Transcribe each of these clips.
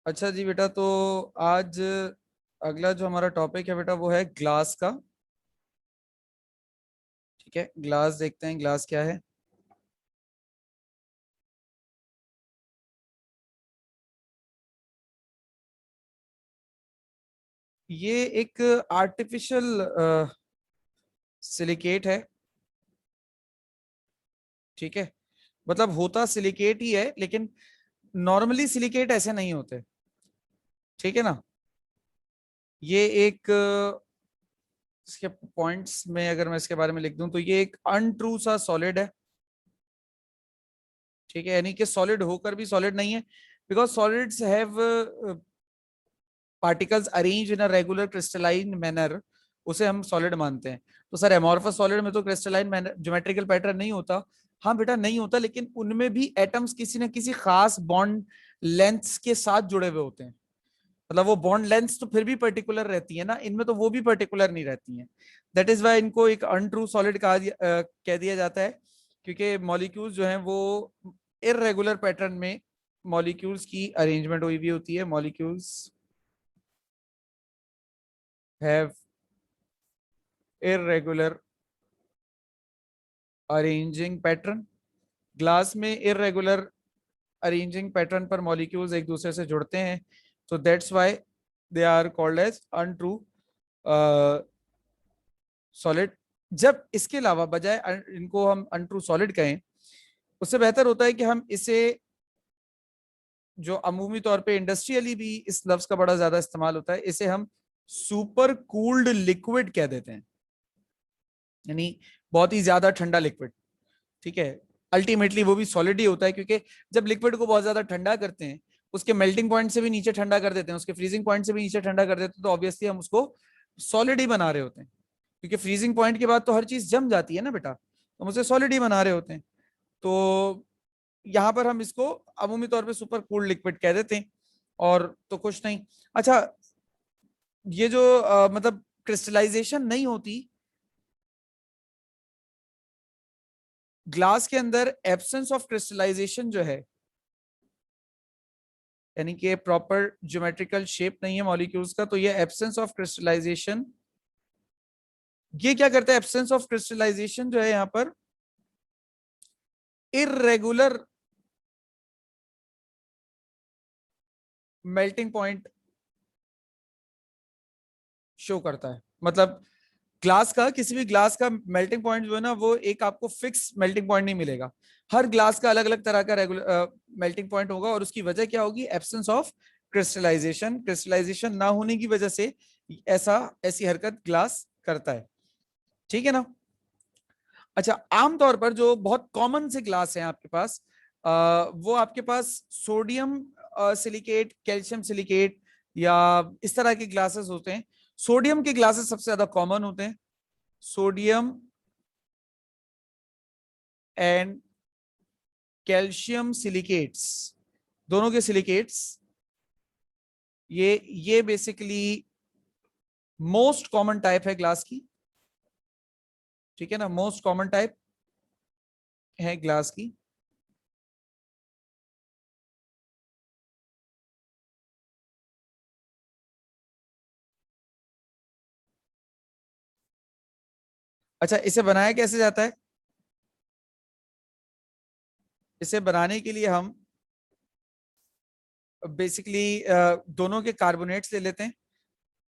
अच्छा जी बेटा, तो आज अगला जो हमारा टॉपिक है बेटा वो है ग्लास का। ठीक है, ग्लास देखते हैं ग्लास क्या है। ये एक आर्टिफिशियल सिलिकेट है। ठीक है, मतलब होता सिलिकेट ही है, लेकिन नॉर्मली सिलिकेट ऐसे नहीं होते। ठीक है ना। ये एक इसके पॉइंट्स में अगर मैं इसके बारे में लिख दूं तो ये एक अनट्रू सा सॉलिड है। ठीक है, यानी कि सॉलिड होकर भी सॉलिड नहीं है, because solids have particles arrange in a regular crystalline manner, उसे हम सॉलिड मानते हैं। तो सर एमॉर्फस सॉलिड में तो क्रिस्टलाइन मैनर ज्योमेट्रिकल पैटर्न नहीं होता। हाँ बेटा नहीं होता, लेकिन उनमें भी एटम्स किसी न किसी खास बॉन्ड लेंथ्स के साथ जुड़े हुए होते हैं। मतलब वो बॉन्ड लेंथ्स तो फिर भी पर्टिकुलर रहती है ना, इनमें तो वो भी पर्टिकुलर नहीं रहती हैं। दैट इज वाई इनको एक अनट्रू सॉलिड कह दिया जाता है, क्योंकि मॉलिक्यूल्स जो हैं वो इररेगुलर पैटर्न में मॉलिक्यूल्स की अरेंजमेंट हुई हुई होती है। Molecules have irregular arranging pattern. Glass में इररेगुलर अरेंजिंग पैटर्न पर मॉलिक्यूल्स एक दूसरे से जुड़ते हैं, तो that's why they are called as untrue solid. जब इसके अलावा बजाय इनको हम अनट्रू सॉलिड कहें, उससे बेहतर होता है कि हम इसे, जो अमूमी तौर पे इंडस्ट्रियली भी इस लफ्ज का बड़ा ज्यादा इस्तेमाल होता है, इसे हम सुपर कूल्ड लिक्विड कह देते हैं, यानी बहुत ही ज्यादा ठंडा लिक्विड। ठीक है, अल्टीमेटली वो भी सॉलिड ही होता है, क्योंकि जब लिक्विड को बहुत ज्यादा ठंडा करते हैं, उसके मेल्टिंग पॉइंट से भी नीचे ठंडा कर देते हैं, उसके फ्रीजिंग पॉइंट से भी नीचे ठंडा कर देते हैं, तो ऑब्वियसली हम उसको सॉलिड ही बना रहे होते हैं। क्योंकि फ्रीजिंग पॉइंट के बाद तो हर चीज जम जाती है ना बेटा, तो हम उसे सॉलिड ही बना रहे होते हैं। तो यहाँ पर हम इसको अमूमी तौर पे सुपर कूल्ड लिक्विड कह देते हैं, और तो कुछ नहीं। अच्छा, ये जो मतलब क्रिस्टलाइजेशन नहीं होती ग्लास के अंदर, एब्सेंस ऑफ क्रिस्टलाइजेशन जो है, यानी कि प्रॉपर ज्योमेट्रिकल शेप नहीं है मॉलिक्यूल्स का, तो ये एब्सेंस ऑफ क्रिस्टलाइजेशन, ये क्या करता है, एब्सेंस ऑफ क्रिस्टलाइजेशन जो है यहां पर इररेगुलर मेल्टिंग पॉइंट शो करता है। मतलब ग्लास का, किसी भी ग्लास का मेल्टिंग पॉइंट जो है ना, वो एक आपको फिक्स मेल्टिंग पॉइंट नहीं मिलेगा। हर ग्लास का अलग अलग तरह का रेगुलर मेल्टिंग पॉइंट होगा, और उसकी वजह क्या होगी, एब्सेंस ऑफ क्रिस्टलाइजेशन। क्रिस्टलाइजेशन ना होने की वजह से ऐसी हरकत ग्लास करता है। ठीक है ना। अच्छा, आमतौर पर जो बहुत कॉमन से ग्लास हैं आपके पास, वो आपके पास सोडियम सिलिकेट, कैल्शियम सिलिकेट, या इस तरह के ग्लासेस होते हैं। सोडियम के ग्लासेस सबसे ज्यादा कॉमन होते हैं। सोडियम एंड कैल्शियम सिलिकेट्स, दोनों के सिलिकेट्स, ये बेसिकली मोस्ट कॉमन टाइप है ग्लास की। ठीक है ना, मोस्ट कॉमन टाइप है ग्लास की। अच्छा, इसे बनाया कैसे जाता है? इसे बनाने के लिए हम बेसिकली दोनों के कार्बोनेट्स ले लेते हैं।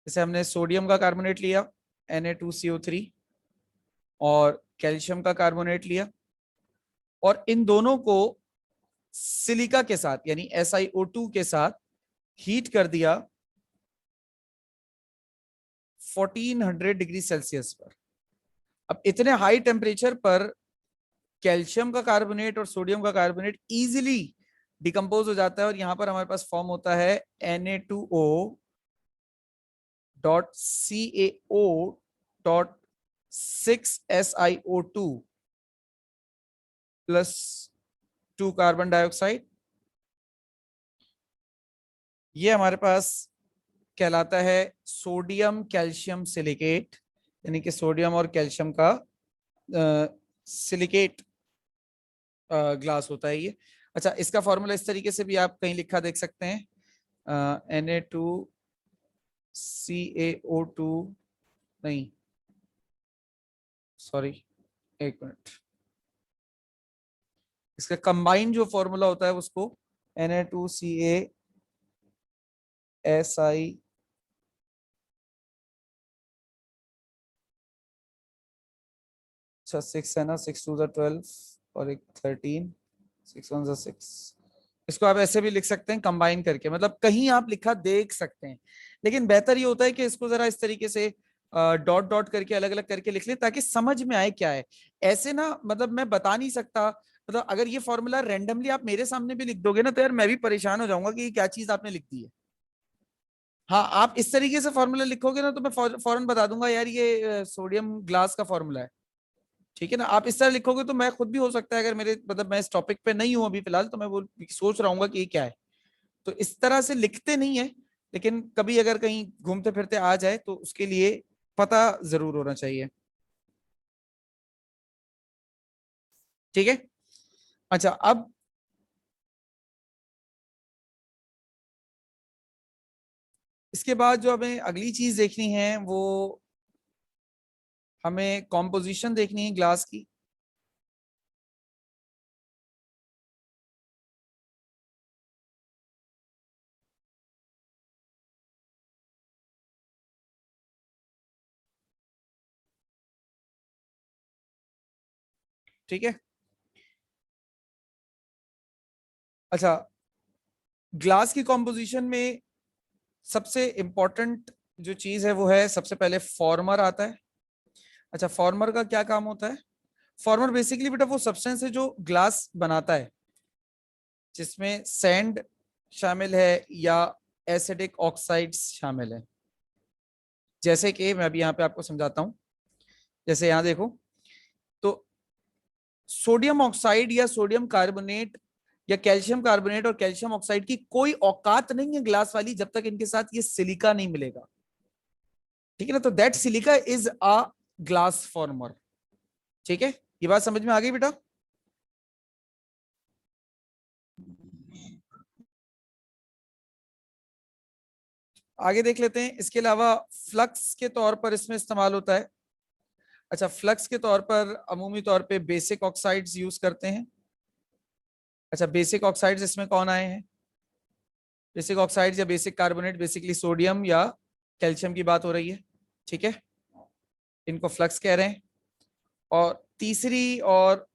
जैसे हमने सोडियम का कार्बोनेट लिया, Na2CO3, और कैल्शियम का कार्बोनेट लिया, और इन दोनों को सिलिका के साथ यानी SiO2 के साथ हीट कर दिया 1400 डिग्री सेल्सियस पर। अब इतने हाई टेम्परेचर पर कैल्शियम का कार्बोनेट और सोडियम का कार्बोनेट इजीली डिकम्पोज हो जाता है, और यहां पर हमारे पास फॉर्म होता है Na2O.CaO.6SiO2 प्लस 2 कार्बन डाइऑक्साइड। ये हमारे पास कहलाता है सोडियम कैल्शियम सिलिकेट, यानी कि सोडियम और कैल्शियम का सिलिकेट ग्लास होता है ये। अच्छा, इसका फॉर्मूला इस तरीके से भी आप कहीं लिखा देख सकते हैं, Na2CaO2 नहीं, सॉरी, एक मिनट, इसका कंबाइन जो फॉर्मूला होता है उसको Na2CaSi, अच्छा 6 है ना, 6 2 12 और एक 13, 6 1 6, इसको आप ऐसे भी लिख सकते हैं कंबाइन करके, मतलब कहीं आप लिखा देख सकते हैं, लेकिन बेहतर ये होता है कि इसको जरा इस तरीके से डॉट डॉट करके अलग अलग करके लिख ले ताकि समझ में आए क्या है। ऐसे ना मतलब मैं बता नहीं सकता, मतलब अगर ये फॉर्मूला रैंडमली आप मेरे सामने भी लिख दोगे ना तो यार मैं भी परेशान हो जाऊंगा कि ये क्या चीज आपने लिख दी है। हाँ, आप इस तरीके से फॉर्मूला लिखोगे ना तो मैं फौरन बता दूंगा यार ये सोडियम ग्लास का फॉर्मूला है। ठीक है ना, आप इस तरह लिखोगे तो मैं खुद भी हो सकता है, अगर मेरे मतलब मैं इस टॉपिक पे नहीं हूं अभी फिलहाल, तो मैं वो सोच रहा हूँ कि ये क्या है। तो इस तरह से लिखते नहीं है, लेकिन कभी अगर कहीं घूमते फिरते आ जाए तो उसके लिए पता जरूर होना चाहिए। ठीक है। अच्छा, अब इसके बाद जो हमें अगली चीज देखनी है वो हमें कॉम्पोजिशन देखनी है ग्लास की। ठीक है। अच्छा, ग्लास की कॉम्पोजिशन में सबसे इंपॉर्टेंट जो चीज है वो है सबसे पहले फॉर्मर आता है। अच्छा, फॉर्मर का क्या काम होता है? फॉर्मर बेसिकली बेटा वो सब्सटेंस है जो ग्लास बनाता है, जिसमें सैंड शामिल है या एसिडिक ऑक्साइड्स शामिल है। जैसे कि मैं अभी यहाँ पे आपको समझाता हूँ, जैसे यहाँ देखो, तो सोडियम ऑक्साइड या सोडियम कार्बोनेट या कैल्शियम कार्बोनेट और कैल्शियम ऑक्साइड की कोई औकात नहीं है ग्लास वाली जब तक इनके साथ ये सिलिका नहीं मिलेगा। ठीक है ना, तो that silica is a glass farmer. ठीक है, ये बात समझ में आ गई बेटा? आगे देख लेते हैं, इसके अलावा फ्लक्स के तौर पर इसमें इस्तेमाल होता है। अच्छा, फ्लक्स के तौर पर अमूमी तौर पे बेसिक ऑक्साइड्स यूज करते हैं। अच्छा, बेसिक ऑक्साइड्स इसमें कौन आए हैं? बेसिक ऑक्साइड्स या बेसिक कार्बोनेट, बेसिकली सोडियम या कैल्शियम की बात हो रही है। ठीक है, इनको फ्लक्स कह रहे हैं। और तीसरी और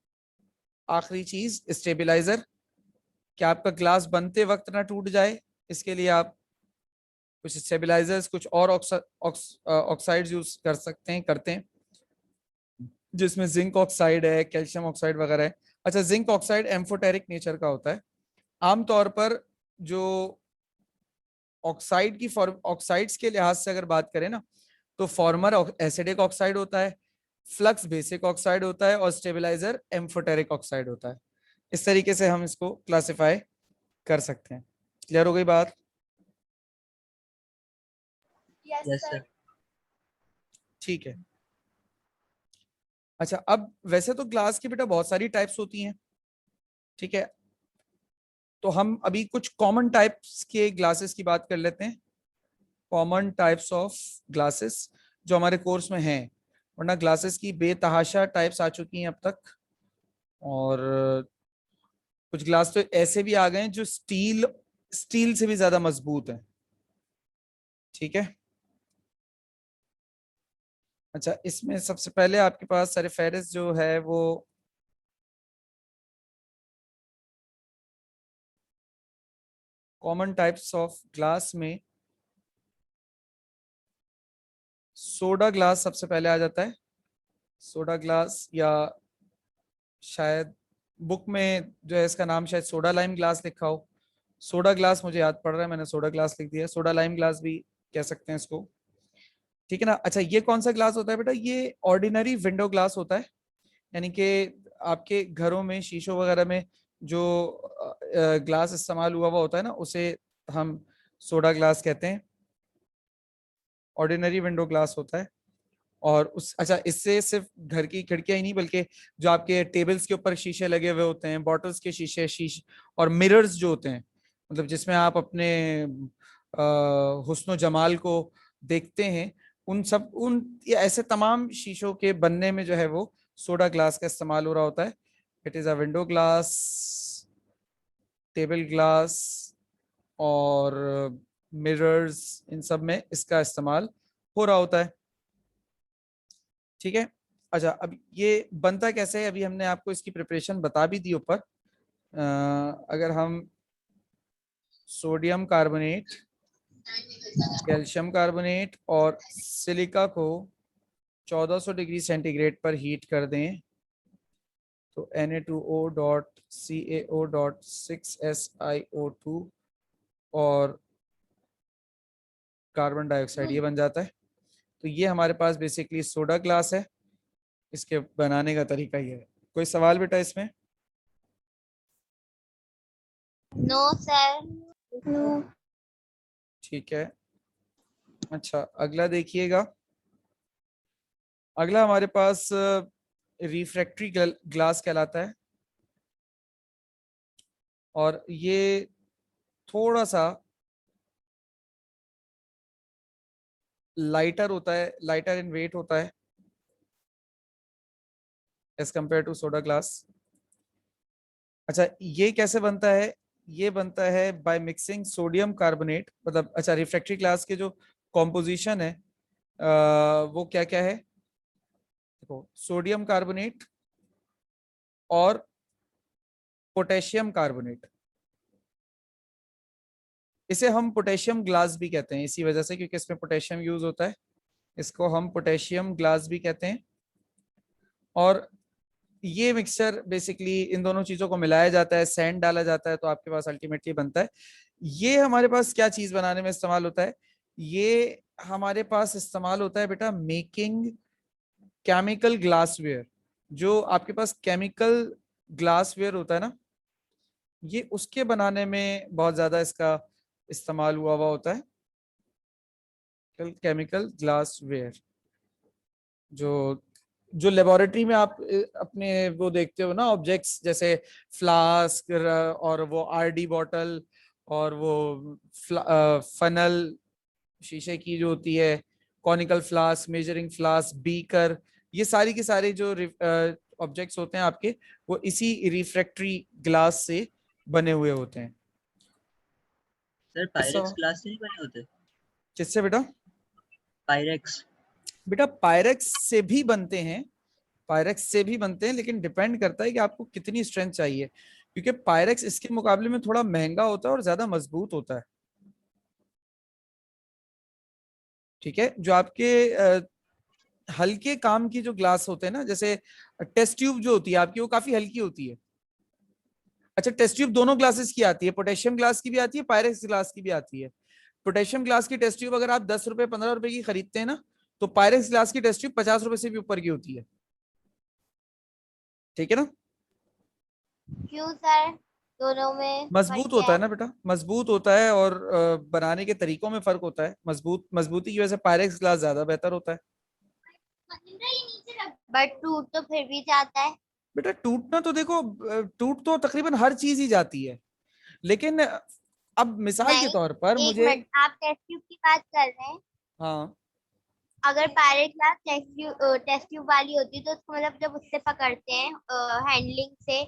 आखिरी चीज स्टेबिलाईजर, कि आपका ग्लास बनते वक्त ना टूट जाए, इसके लिए आप कुछ स्टेबिलाईजर्स, कुछ और ऑक्साइड्स यूज कर सकते हैं, करते हैं, जिसमें जिंक ऑक्साइड है, कैल्शियम ऑक्साइड वगैरह है। अच्छा, जिंक ऑक्साइड एम्फोटेरिक नेचर का होता है। आमतौर पर जो ऑक्साइड की फॉर्म, ऑक्साइड्स के लिहाज से अगर बात करें ना, तो फॉर्मर एसिडिक ऑक्साइड होता है, फ्लक्स बेसिक ऑक्साइड होता है और स्टेबलाइजर एम्फोटेरिक ऑक्साइड होता है। इस तरीके से हम इसको क्लासिफाई कर सकते हैं। क्लियर हो गई बात? Yes sir. ठीक है। अच्छा, अब वैसे तो ग्लास की बेटा बहुत सारी टाइप्स होती हैं। ठीक है, तो हम अभी कुछ कॉमन टाइप्स के ग्लासेस की बात कर लेते हैं। कॉमन टाइप्स ऑफ ग्लासेस जो हमारे कोर्स में हैं, वरना ग्लासेस की बेतहाशा टाइप्स आ चुकी हैं अब तक। और कुछ ग्लास तो ऐसे भी आ गए हैं जो स्टील स्टील से भी ज्यादा मजबूत है। ठीक है। अच्छा, इसमें सबसे पहले आपके पास सर फहरिस्त जो है वो कॉमन टाइप्स ऑफ ग्लास में सोडा ग्लास सबसे पहले आ जाता है। सोडा ग्लास, या शायद बुक में जो है इसका नाम शायद सोडा लाइम ग्लास लिखा हो। सोडा ग्लास मुझे याद पड़ रहा है, मैंने सोडा ग्लास लिख दिया, सोडा लाइम ग्लास भी कह सकते हैं इसको। ठीक है ना। अच्छा, ये कौन सा ग्लास होता है बेटा? ये ऑर्डिनरी विंडो ग्लास होता है, यानी कि आपके घरों में शीशों वगैरह में जो ग्लास इस्तेमाल हुआ हुआ होता है ना, उसे हम सोडा ग्लास कहते हैं। ऑर्डिनरी विंडो ग्लास होता है। और उस अच्छा, इससे सिर्फ घर की खिड़कियां ही नहीं बल्कि जो आपके टेबल्स के ऊपर शीशे लगे हुए होते हैं, बॉटल्स के शीशे और मिरर्स जो होते हैं, मतलब जिसमें आप अपने हुस्न जमाल को देखते हैं, उन सब उन ये ऐसे तमाम शीशों के बनने में जो है वो सोडा ग्लास का इस्तेमाल हो रहा होता है। It is a window glass, table glass और मिरर्स, इन सब में इसका इस्तेमाल हो रहा होता है। ठीक है। अच्छा, अब ये बनता कैसे है, अभी हमने आपको इसकी प्रिपरेशन बता भी दी ऊपर। अगर हम सोडियम कार्बोनेट, कैल्शियम कार्बोनेट और सिलिका को 1400 डिग्री सेंटीग्रेड पर हीट कर दें तो Na2O.CaO.6SiO2 और कार्बन डाइऑक्साइड ये बन जाता है। तो ये हमारे पास बेसिकली सोडा ग्लास है। इसके बनाने का तरीका ये है। कोई सवाल बेटा इसमें? No sir. नो। ठीक है। अच्छा, अगला देखिएगा। अगला हमारे पास रिफ्रैक्टरी ग्लास कहलाता है, और ये थोड़ा सा लाइटर होता है, लाइटर इन वेट होता है as compare to soda glass. अच्छा, ये कैसे बनता है? ये बनता है बाय मिक्सिंग सोडियम कार्बोनेट, मतलब अच्छा रिफ्रैक्टरी ग्लास के जो कॉम्पोजिशन है वो क्या क्या है? देखो, सोडियम कार्बोनेट और पोटेशियम कार्बोनेट। इसे हम पोटेशियम ग्लास भी कहते हैं इसी वजह से, क्योंकि इसमें पोटेशियम यूज होता है। इसको हम पोटेशियम ग्लास भी कहते हैं। और ये मिक्सचर बेसिकली इन दोनों चीजों को मिलाया जाता है, सैंड डाला जाता है, तो आपके पास अल्टीमेटली बनता है। ये हमारे पास क्या चीज बनाने में इस्तेमाल होता है? ये हमारे पास इस्तेमाल होता है बेटा मेकिंग केमिकल ग्लासवेयर। जो आपके पास केमिकल ग्लासवेयर होता है ना, ये उसके बनाने में बहुत ज्यादा इसका इस्तेमाल हुआ हुआ होता है। केमिकल ग्लासवेयर जो जो लेबोरेटरी में आप अपने वो देखते हो ना ऑब्जेक्ट्स, जैसे फ्लास्क और वो आरडी बॉटल और वो फनल शीशे की जो होती है, conical flask, measuring flask, beaker, ये सारी के सारे जो ऑब्जेक्ट्स होते हैं आपके, वो इसी रिफ्रैक्टरी ग्लास से बने हुए होते हैं। सर ऐसा पायरेक्स ग्लास से नहीं बने होते? किससे बेटा? पायरेक्स। बेटा पायरेक्स से भी बनते हैं, पायरेक्स से भी बनते हैं, लेकिन डिपेंड करता है कि आपको कितनी स्ट्रेंथ चाहिए, क्योंकि पायरेक्स इसके मुकाबले में थोड़ा महंगा होता है और ज्यादा मजबूत होता है। ठीक है। जो आपके हल्के काम की जो ग्लास होते हैं ना, जैसे टेस्ट ट्यूब जो होती है आपकी, वो काफी हल्की होती है। अच्छा, टेस्ट ट्यूब दोनों ग्लासेस की आती है, पोटेशियम ग्लास की भी आती है, पायरेक्स ग्लास की भी आती है। पोटेशियम ग्लास की टेस्ट ट्यूब अगर आप 10 रुपए 15 रुपए की खरीदते हैं ना, तो पायरेक्स ग्लास की टेस्ट ट्यूब 50 रुपए से भी ऊपर की होती है। ठीक है ना? क्यों सर? दोनों में फर्क मजबूत क्या होता है है? ना बेटा, मजबूत होता है, और बनाने के तरीकों में फर्क होता है। मजबूती की वजह से पायरेक्स ग्लास ज्यादा बेहतर होता है। बट टूट तो फिर भी जाता है। बेटा टूटना तो देखो, टूट तो तकरीबन हर चीज ही जाती है, लेकिन अब मिसाल के नहीं, तौर पर एक मुझे, मिनट, आप टेस्ट ट्यूब की बात कर रहे हैं। हाँ अगर पायरेट ग्लास टेस्ट ट्यूब वाली होती तो उसको मतलब जब उससे पकड़ते हैं हैंडलिंग से,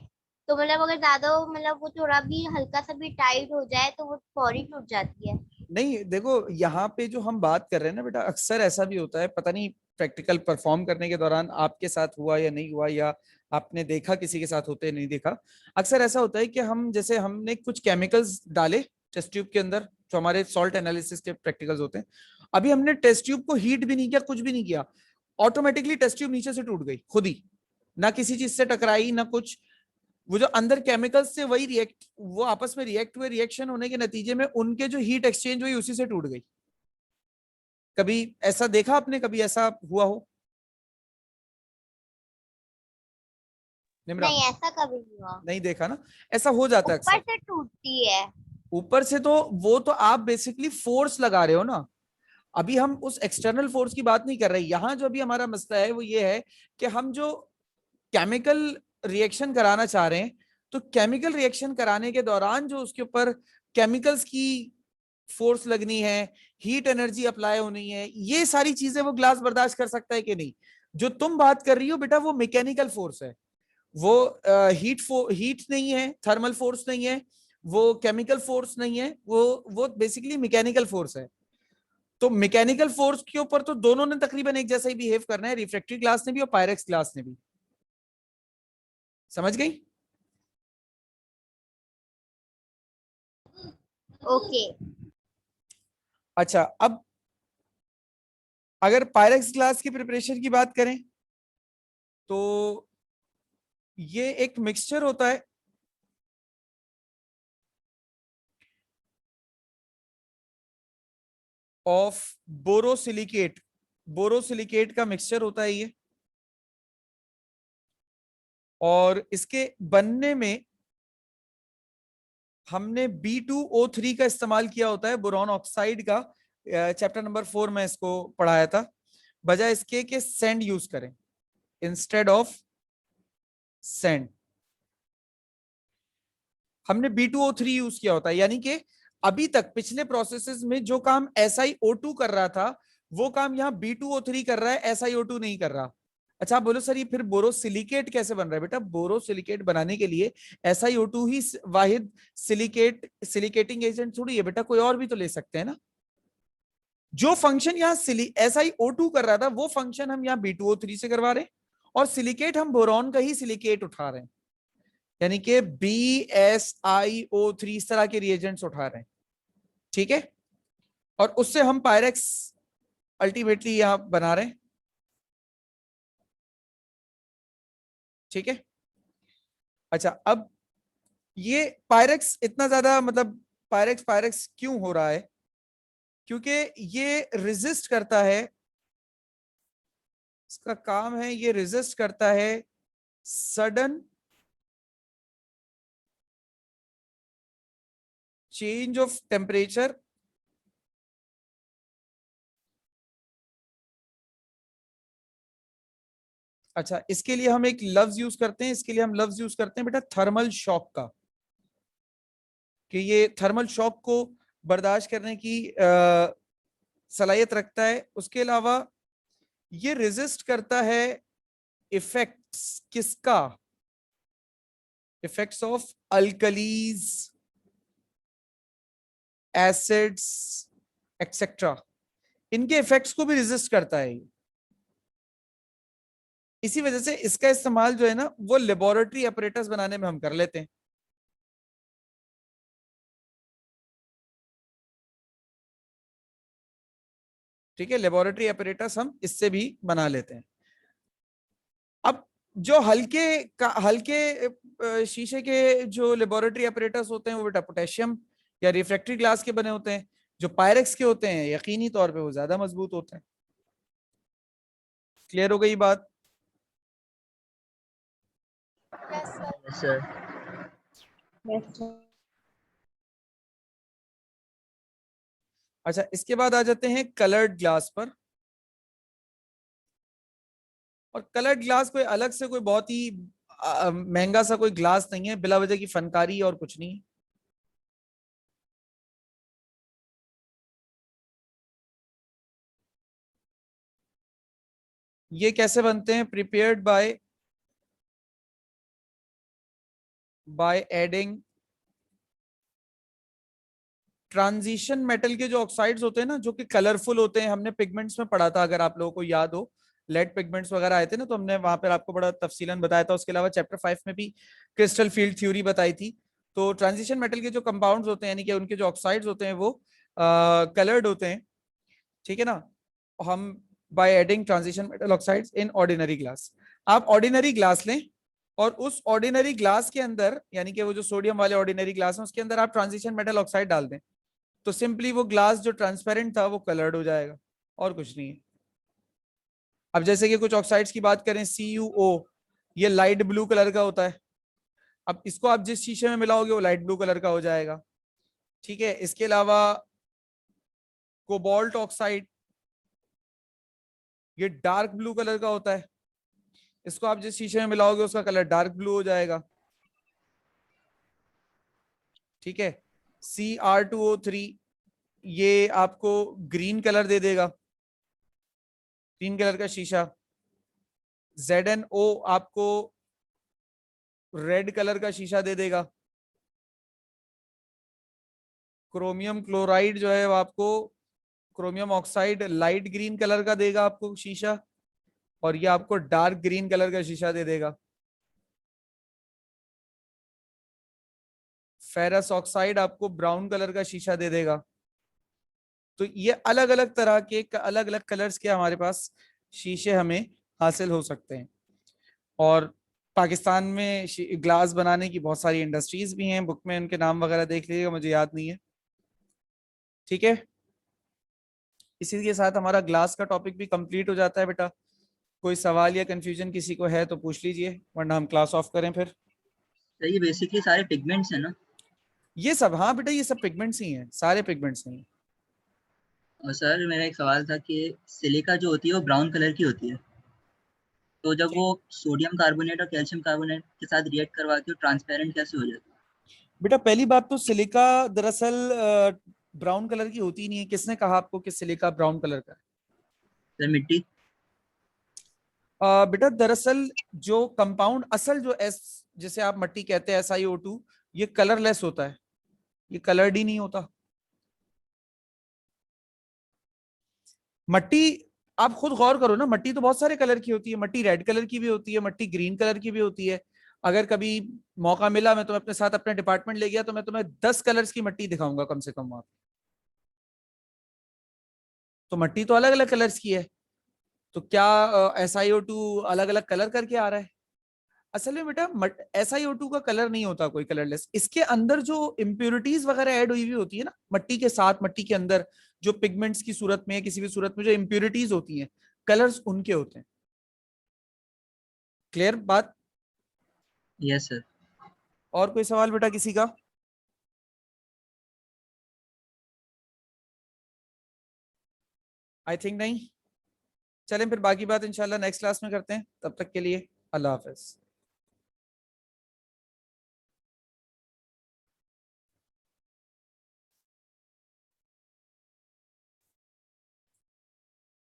तो मतलब अगर ज्यादा मतलब वो थोड़ा भी हल्का सा भी टाइट हो जाए तो वो फौरी टूट जाती है। नहीं देखो, यहाँ पे जो हम बात कर रहे हैं ना बेटा, अक्सर ऐसा भी होता है, पता नहीं प्रैक्टिकल परफॉर्म करने के दौरान आपके साथ हुआ या नहीं हुआ, या आपने देखा किसी के साथ होते नहीं देखा। अक्सर ऐसा होता है कि हम जैसे हमने कुछ केमिकल्स डाले टेस्ट ट्यूब के अंदर, जो हमारे सॉल्ट एनालिसिस के प्रैक्टिकल्स होते हैं, अभी हमने टेस्ट ट्यूब को हीट भी नहीं किया, कुछ भी नहीं किया, ऑटोमेटिकली टेस्ट ट्यूब नीचे से टूट गई खुद ही, ना किसी चीज से टकराई ना कुछ। वो जो अंदर केमिकल्स थे वही रिएक्ट, वो आपस में रिएक्ट हुए, रिएक्शन होने के नतीजे में उनके जो हीट एक्सचेंज हुई उसी से टूट गई। कभी ऐसा देखा आपने, कभी ऐसा हुआ हो निमरा? नहीं, ऐसा कभी नहीं हुआ। नहीं देखा ना, ऐसा हो जाता है ऊपर अक्सर। से टूटती है। ऊपर से तो वो तो आप बेसिकली फोर्स लगा रहे हो ना, अभी हम उस एक्सटर्नल फोर्स की बात नहीं कर रहे। यहाँ जो अभी हमारा मसला है वो ये है कि हम जो केमिकल रिएक्शन कराना चाह रहे हैं, तो केमिकल रिएक्शन कराने के दौरान जो उसके ऊपर केमिकल्स की फोर्स लगनी है, हीट एनर्जी अप्लाई होनी है, ये सारी चीजें वो ग्लास बर्दाश्त कर सकता है कि नहीं? जो तुम बात कर रही हो बेटा वो मैकेनिकल फोर्स है, वो हीट नहीं है, थर्मल फोर्स नहीं है, वो केमिकल फोर्स नहीं है, वो बेसिकली मैकेनिकल फोर्स है। तो मैकेनिकल फोर्स के ऊपर तो दोनों ने तकरीबन एक जैसा ही बिहेव करना है, रिफ्रैक्टरी ग्लास ने भी और पायरेक्स ग्लास ने भी। समझ गई? ओके। अच्छा, अब अगर पायरेक्स ग्लास की प्रिपरेशन की बात करें तो ये एक मिक्सचर होता है ऑफ बोरोसिलिकेट, बोरोसिलिकेट का मिक्सचर होता है ये, और इसके बनने में हमने B2O3 का इस्तेमाल किया होता है, बोरॉन ऑक्साइड का। चैप्टर नंबर 4 में इसको पढ़ाया था। बजाय इसके कि सैंड यूज करें, इंस्टेड ऑफ सैंड हमने B2O3 यूज किया होता है। यानी कि अभी तक पिछले प्रोसेसेस में जो काम SiO2 कर रहा था वो काम यहाँ B2O3 कर रहा है, SiO2 नहीं कर रहा। अच्छा, आप बोलो सर ये फिर बोरोसिलिकेट कैसे बन रहा है? बेटा बोरोसिलिकेट बनाने के लिए SiO2 ही वाहिद सिलिकेटिंग एजेंट थोड़ी है बेटा, कोई और भी तो ले सकते हैं ना। जो फंक्शन यहाँ SiO2 कर रहा था वो फंक्शन हम यहाँ B2O3 से करवा रहे हैं, और सिलिकेट हम बोरॉन का ही सिलिकेट उठा रहे हैं, यानी कि BSiO3 इस तरह के रिएजेंट्स उठा रहे हैं। ठीक है, और उससे हम पायरेक्स अल्टीमेटली यहां बना रहे हैं। ठीक है, अच्छा, अब ये पायरेक्स इतना ज्यादा मतलब पायरेक्स पायरेक्स क्यों हो रहा है? क्योंकि ये रेजिस्ट करता है, इसका काम है ये रेजिस्ट करता है सडन चेंज ऑफ टेम्परेचर अच्छा, इसके लिए हम एक लफ्ज यूज करते हैं, इसके लिए हम लफ्ज यूज करते हैं बेटा थर्मल शॉक का, कि ये थर्मल शॉक को बर्दाश्त करने की सलाहियत रखता है। उसके अलावा ये रेजिस्ट करता है इफेक्ट्स किसका? Effects of alkalis, acids etcetera, इनके इफेक्ट्स को भी रेजिस्ट करता है। इसी वजह से इसका इस्तेमाल जो है ना वो लेबोरेटरी अपरेटस बनाने में हम कर लेते हैं। ठीक है, लेबोरेटरी अपरेटस हम इससे भी बना लेते हैं। अब जो हल्के शीशे के जो लेबोरेटरी अपरेटस होते हैं वो बेटा पोटेशियम या रिफ्रैक्टरी ग्लास के बने होते हैं। जो पायरेक्स के होते हैं यकीनी तौर पे वो ज्यादा मजबूत होते हैं। क्लियर हो गई बात? Yes sir. अच्छा, इसके बाद आ जाते हैं कलर्ड ग्लास पर। और कलर्ड ग्लास कोई अलग से कोई बहुत ही महंगा सा कोई ग्लास नहीं है, बिला वजह की फनकारी और कुछ नहीं। ये कैसे बनते हैं? Prepared by adding transition metal के जो ऑक्साइड्स होते हैं ना, जो कि कलरफुल होते हैं। हमने पिगमेंट्स में पढ़ा था, अगर आप लोगों को याद हो, लेड पिगमेंट्स वगैरह आए थे ना, तो हमने वहां पर आपको बड़ा तफसीलन बताया था। उसके अलावा चैप्टर 5 में भी क्रिस्टल फील्ड थ्योरी बताई थी। तो ट्रांजिशन मेटल के जो कंपाउंड्स होते हैं, यानी कि उनके जो ऑक्साइड्स होते हैं वो कलर्ड होते हैं। ठीक है ना? हम by adding transition metal oxides in ordinary glass, आप ऑर्डिनरी ग्लास लें और उस ऑर्डिनरी ग्लास के अंदर, यानी कि वो जो सोडियम वाले ऑर्डिनरी ग्लास है उसके अंदर आप ट्रांजिशन मेटल ऑक्साइड डाल दें, तो सिंपली वो ग्लास जो ट्रांसपेरेंट था वो कलर्ड हो जाएगा, और कुछ नहीं है। अब जैसे कि कुछ ऑक्साइड्स की बात करें, CuO, ये लाइट ब्लू कलर का होता है। अब इसको आप जिस शीशे में मिलाओगे वो लाइट ब्लू कलर का हो जाएगा। ठीक है, इसके अलावा कोबाल्ट ऑक्साइड, ये डार्क ब्लू कलर का होता है। इसको आप जिस शीशे में मिलाओगे उसका कलर डार्क ब्लू हो जाएगा। ठीक है, Cr2O3 ये आपको ग्रीन कलर दे देगा, ग्रीन कलर का शीशा। ZnO आपको रेड कलर का शीशा दे देगा। क्रोमियम क्लोराइड जो है वो आपको, chromium oxide light green colour का देगा आपको शीशा, और ये आपको डार्क ग्रीन कलर का शीशा दे देगा। फेरस ऑक्साइड आपको ब्राउन कलर का शीशा दे देगा। तो ये अलग अलग तरह के अलग अलग कलर्स के हमारे पास शीशे हमें हासिल हो सकते हैं। और पाकिस्तान में ग्लास बनाने की बहुत सारी इंडस्ट्रीज भी हैं, बुक में उनके नाम वगैरह देख लीजिएगा, मुझे याद नहीं है। ठीक है, इसी के साथ हमारा ग्लास का टॉपिक भी कंप्लीट हो जाता है बेटा। कोई सवाल या कंफ्यूजन किसी को है तो पूछ लीजिए, वरना हम क्लास ऑफ करें फिर। सर ये बेसिकली सारे पिगमेंट्स हैं ना? ये सब, हाँ बेटा, ये सब पिगमेंट्स ही हैं, सारे पिगमेंट्स ही हैं। और सर मेरा एक सवाल था कि सिलिका जो होती है वो ब्राउन कलर की होती है, तो जब वो सोडियम कार्बोनेट और कैल्शियम कार्बोनेट के साथ रिएक्ट करवाती है तो ट्रांसपेरेंट कैसे हो जाती है? बेटा पहली बात तो सिलिका दरअसल ब्राउन कलर की होती नहीं है। किसने कहा आपको कि सिलिका ब्राउन कलर का है? सर मिट्टी। बेटा दरअसल जो कंपाउंड असल जो एस, जिसे आप मट्टी कहते हैं, SiO2, ये कलरलेस होता है, ये कलर्ड ही नहीं होता। मट्टी, आप खुद गौर करो ना, मट्टी तो बहुत सारे कलर की होती है। मट्टी रेड कलर की भी होती है, मट्टी ग्रीन कलर की भी होती है। अगर कभी मौका मिला, मैं तुम्हें अपने साथ अपने डिपार्टमेंट ले गया तो मैं तुम्हें 10 कलर्स की मट्टी दिखाऊंगा कम से कम वहां। तो मट्टी तो अलग अलग कलर्स की है। तो क्या SiO2 अलग अलग कलर करके आ रहा है? असल में बेटा SiO2 का कलर नहीं होता कोई कलरलेस। इसके अंदर जो इम्प्योरिटीज वगैरह ऐड हुई हुई होती है ना मट्टी के साथ, मट्टी के अंदर जो पिगमेंट्स की सूरत में, किसी भी सूरत में जो इम्प्योरिटीज होती हैं, कलर्स उनके होते हैं। क्लियर बात? Yes sir. और कोई सवाल बेटा किसी का? आई थिंक नहीं। चलें फिर बाकी बात इंशाल्लाह नेक्स्ट क्लास में करते हैं। तब तक के लिए अल्लाह हाफिज।